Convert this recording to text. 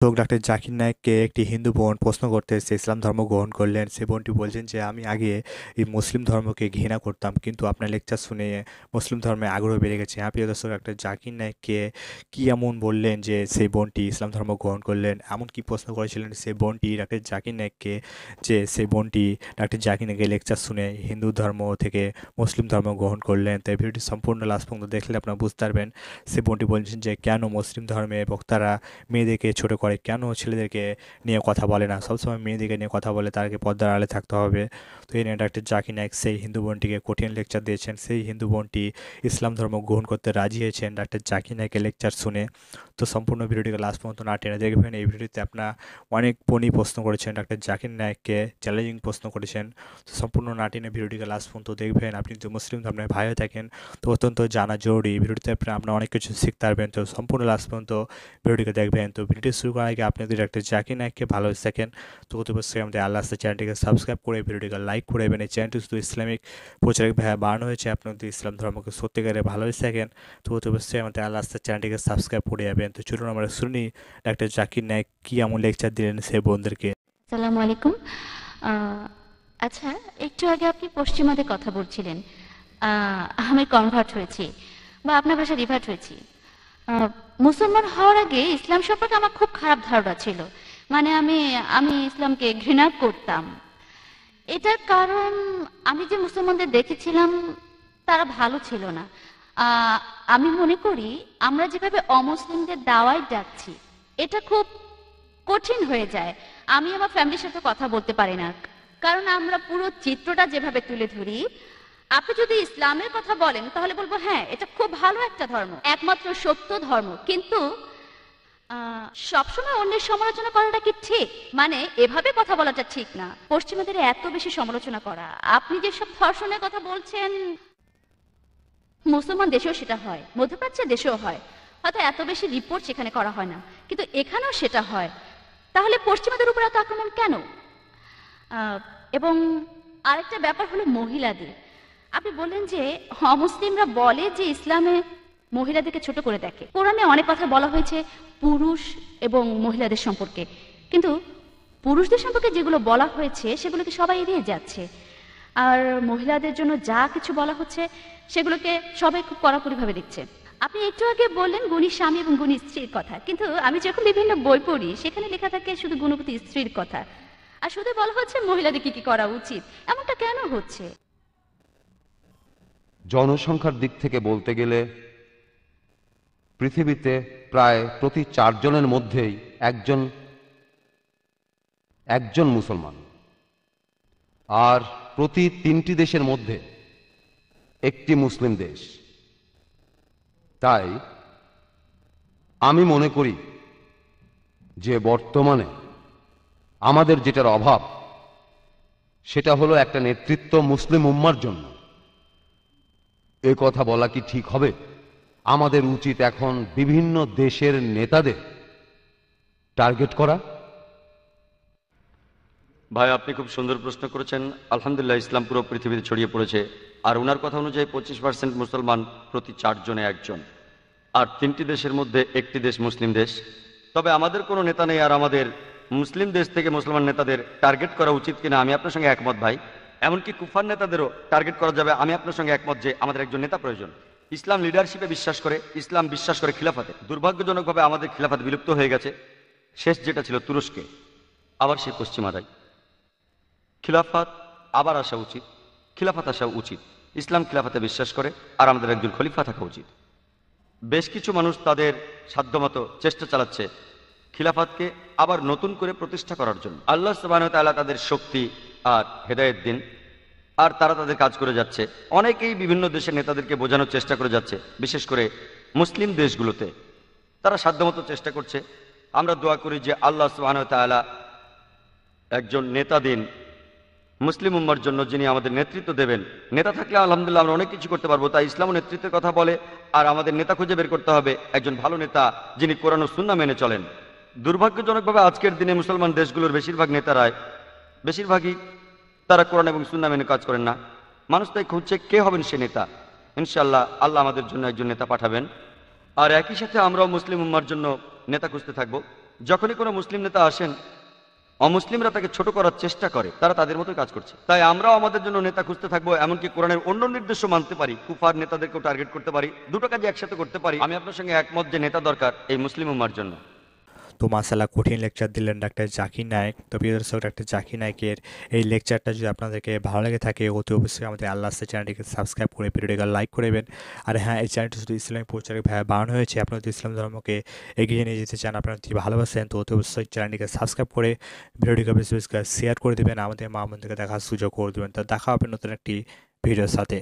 Doctor Zakir নায়েককে একটি হিন্দু বোন প্রশ্ন করতে এসে ইসলাম ধর্ম গ্রহণ করলেন। সে বোনটি বলছেন যে আমি আগে এই মুসলিম ধর্মকে ঘৃণা করতাম, কিন্তু আপনার লেকচার শুনে মুসলিম ধর্মে আগ্রহ বেড়ে গেছে। হ্যাঁ প্রিয় দর্শক, ডাক্তার জাকির নায়েককে কি এমন বললেন যে সেই বোনটি ইসলাম ধর্ম গ্রহণ করলেন? এমন কি প্রশ্ন করেছিলেন সেই বোনটি ডাক্তার জাকির নায়েককে যে সেই বোনটি ডাক্তার জাকির নায়েকের লেকচার শুনে হিন্দু ধর্ম থেকে মুসলিম ধর্ম গ্রহণ করলেন? তাই ভিডিওটি সম্পূর্ণ লাস্ট পর্যন্ত দেখলে আপনারা বুঝতে পারবেন সে বোনটি বলছেন যে কেন মুসলিম ধর্মে বক্তারা মেয়েদেরকে ছোট করে, কেন ছেলেদেরকে নিয়ে কথা বলে না, সবসময় মেয়েদেরকে নিয়ে কথা বলে, তাদেরকে পর্দার আড়ালে থাকতে হবে। তো এই নিয়ে ডাক্তার জাকির নায়েক সেই হিন্দু বোনটিকে কঠিন লেকচার দিয়েছেন। সেই হিন্দু বোনটি ইসলাম ধর্ম গ্রহণ করতে রাজি হয়েছেন ডাক্তার জাকির নায়েকের লেকচার শুনে। তো সম্পূর্ণ ভিডিওটিকে লাস্ট পর্যন্ত না টেনে দেখবেন। এই ভিডিওতে আপনার অনেক বোনই প্রশ্ন করেছেন, ডাক্তার জাকির নায়েককে চ্যালেঞ্জিং প্রশ্ন করেছেন। তো সম্পূর্ণ না টেনে ভিডিওটিকে লাস্ট পর্যন্ত দেখবেন। আপনি যদি মুসলিম ধর্মের ভাই হয়ে থাকেন তো অত্যন্ত জানা জরুরি। ভিডিওতে আপনার অনেক কিছু শিখতে পারবেন। তো সম্পূর্ণ লাস্ট পর্যন্ত ভিডিওটিকে দেখবেন। তো ভিডিওটি শুরু করার আগে আপনি যদি ডাক্তার জাকির নায়েককে ভালো থাকেন তো অবশ্যই আমাদের আল্লাহ চ্যানেলটিকে সাবস্ক্রাইব করে ভিডিওটিকে লাইক করে দেবেন। এই চ্যানেলটি শুধু ইসলামিক প্রচারক ভাই বানানো হয়েছে। আপনি যদি ইসলাম ধর্মকে সত্যিকারে ভালো থাকেন তো অবশ্যই আমাদের আল্লাহ চ্যানেলটিকে সাবস্ক্রাইব করে যাবেন। তো চলুন আমরা শুনি ডাক্তার জাকির নায়েক কি এমন লেকচার দিলেন সেই বোনদেরকে। আসসালামু আলাইকুম। আচ্ছা, একটু আগে আপনি পশ্চিমাদের কথা বলছিলেন। আমি কনভার্ট হয়েছি বা আপনার ভাষা রিভার্ট হয়েছি। মুসলমান হওয়ার আগে ইসলাম সম্পর্কে আমার খুব খারাপ ধারণা ছিল। মানে আমি আমি ইসলামকে ঘৃণা করতাম। এটার কারণ আমি যে মুসলমানদের দেখেছিলাম তারা ভালো ছিল না। আহ, আমি মনে করি আমরা যেভাবে অমুসলিমদের দাওয়ায় ডাকছি এটা খুব কঠিন হয়ে যায়। আমি আমার ফ্যামিলির সাথে কথা বলতে পারি না, কারণ আমরা পুরো চিত্রটা যেভাবে তুলে ধরি। আপনি যদি ইসলামের কথা বলেন তাহলে বলবো হ্যাঁ এটা খুব ভালো একটা ধর্ম, একমাত্র সত্য ধর্ম। কিন্তু সবসময় অন্যের সমালোচনা করাটা কি ঠিক? মানে এভাবে কথা বলাটা ঠিক না। পশ্চিমাদের এত বেশি সমালোচনা করা, আপনি যেসব ধর্ষণের কথা বলছেন মুসলমান দেশেও সেটা হয়, মধ্যপ্রাচ্যের দেশেও হয়। হয়তো এত বেশি রিপোর্ট সেখানে করা হয় না, কিন্তু এখানেও সেটা হয়। তাহলে পশ্চিমাদের উপর এত আক্রমণ কেন? আহ, এবং আরেকটা ব্যাপার হলো মহিলাদের। আপনি বললেন যে অমুসলিমরা বলে যে ইসলামে মহিলাদেরকে ছোট করে দেখে। কোরআনে অনেক কথা বলা হয়েছে পুরুষ এবং মহিলাদের সম্পর্কে, কিন্তু পুরুষদের সম্পর্কে যেগুলো বলা হয়েছে সেগুলোকে সবাই এড়িয়ে যাচ্ছে। আর মহিলাদের জন্য যা কিছু বলা হচ্ছে সেগুলোকে সবাই খুব কড়াকড়িভাবে দেখছে। আপনি একটু আগে বললেন গুণী স্বামী এবং গুণী স্ত্রীর কথা, কিন্তু আমি যখন বিভিন্ন বই পড়ি সেখানে লেখা থাকে শুধু গুণবতী স্ত্রীর কথা, আর শুধু বলা হচ্ছে মহিলাদের কি কি করা উচিত। এমনটা কেন হচ্ছে? জনসংখ্যার দিক থেকে বলতে গেলে পৃথিবীতে প্রায় প্রতি 4 জনের মধ্যেই একজন একজন মুসলমান, আর প্রতি 3টি দেশের মধ্যে একটি মুসলিম দেশ। তাই আমি মনে করি যে বর্তমানে আমাদের যেটার অভাব সেটা হলো একটা নেতৃত্ব মুসলিম উম্মার জন্য। এ কথা বলা কি ঠিক হবে? আমাদের উচিত এখন বিভিন্ন দেশের নেতাদের টার্গেট করা। ভাই, আপনি খুব সুন্দর প্রশ্ন করেছেন। আলহামদুলিল্লাহ, ইসলাম পুরো পৃথিবীতে ছড়িয়ে পড়েছে। আর ওনার কথা অনুযায়ী 25% মুসলমান প্রতি 4 জনে একজন, আর 3টি দেশের মধ্যে একটি দেশ মুসলিম দেশ। তবে আমাদের কোনো নেতা নেই, আর আমাদের মুসলিম দেশ থেকে মুসলমান নেতাদের টার্গেট করা উচিত কিনা আমি আপনার সঙ্গে একমত ভাই। এমনকি কুফার নেতাদেরও টার্গেট করা যাবে। আমি আপনার সঙ্গে একমত যে আমাদের একজন নেতা প্রয়োজন। ইসলাম লিডারশিপে বিশ্বাস করে, ইসলাম বিশ্বাস করে খিলাফাতে। দুর্ভাগ্যজনকভাবে আমাদের খিলাফাত বিলুপ্ত হয়ে গেছে। শেষ যেটা ছিল তুরস্কে, আবার সেই পশ্চিমারাই। খিলাফাত আবার আসা উচিত, খিলাফাত আসা উচিত। ইসলাম খিলাফাতে বিশ্বাস করে, আর আমাদের একজন খলিফা থাকা উচিত। বেশ কিছু মানুষ তাদের সাধ্যমতো চেষ্টা চালাচ্ছে খিলাফাতকে আবার নতুন করে প্রতিষ্ঠা করার জন্য। আল্লাহ সুবহানাহু ওয়া তাআলা তাদের শক্তি আর হেদায়েত দিন, আর তারা তাদের কাজ করে যাচ্ছে। অনেকেই বিভিন্ন দেশের নেতাদেরকে বোঝানোর চেষ্টা করে যাচ্ছে, বিশেষ করে মুসলিম দেশগুলোতে তারা সাধ্যমতো চেষ্টা করছে। আমরা দোয়া করি যে আল্লাহ সুবহানাহু ওয়া তাআলা একজন নেতা দিন মুসলিম উম্মার জন্য, যিনি আমাদের নেতৃত্ব দেবেন। নেতা থাকলে আলহামদুলিল্লাহ আমরা অনেক কিছু করতে পারবো। তাই ইসলাম নেতৃত্বের কথা বলে, আর আমাদের নেতা খুঁজে বের করতে হবে একজন ভালো নেতা যিনি কোরআন ও সুন্নাহ মেনে চলেন। দুর্ভাগ্যজনকভাবে আজকের দিনে মুসলমান দেশগুলোর বেশিরভাগই তারা কোরআন এবং সুন্নাহ মেনে কাজ করেন না। মানুষ তাই খুঁজছে কে হবেন সে নেতা। ইনশাআল্লাহ আল্লাহ আমাদের জন্য একজন নেতা পাঠাবেন, আর একই সাথে আমরাও মুসলিম উম্মার জন্য নেতা খুঁজতে থাকবো। যখনই কোনো মুসলিম নেতা আসেন, অমুসলিমরা তাকে ছোট করার চেষ্টা করে, তারা তাদের মতোই কাজ করছে। তাই আমরাও আমাদের জন্য নেতা খুঁজতে থাকবো, এমনকি কোরআনের অন্য নির্দেশও মানতে পারি, কুফার নেতাদেরকেও টার্গেট করতে পারি, দুটো কাজে একসাথে করতে পারি। আমি আপনার সঙ্গে একমত যে নেতা দরকার এই মুসলিম উম্মার জন্য। তো মাশাআল্লাহ কঠিন লেকচার দিলেন ডাক্তার জাকির নায়েক। তো প্রিয় দর্শক, ডাক্তার জাকির নায়েকের এই লেকচারটা যদি আপনাদেরকে ভালো লেগে থাকে অতি অবশ্যই আমাদের আল্লাহ আস্তে চ্যানেলটিকে সাবস্ক্রাইব করে ভিডিওটিকে লাইক করবেন। আর হ্যাঁ, এই চ্যানেলটি শুধু ইসলামিক প্রচারে বানানো হয়েছে। আপনারা যদি ইসলাম ধর্মকে এগিয়ে নিয়ে যেতে চান, আপনারা যদি ভালোবাসেন, তো অতি অবশ্যই চ্যানেলটিকে সাবস্ক্রাইব করে ভিডিওটিকে বেশি বেশি করে শেয়ার করে দেবেন, আমাদের মা বোনদেরকে দেখার সুযোগ করে দেবেন। তো দেখা হবে নতুন একটি ভিডিওর সাথে।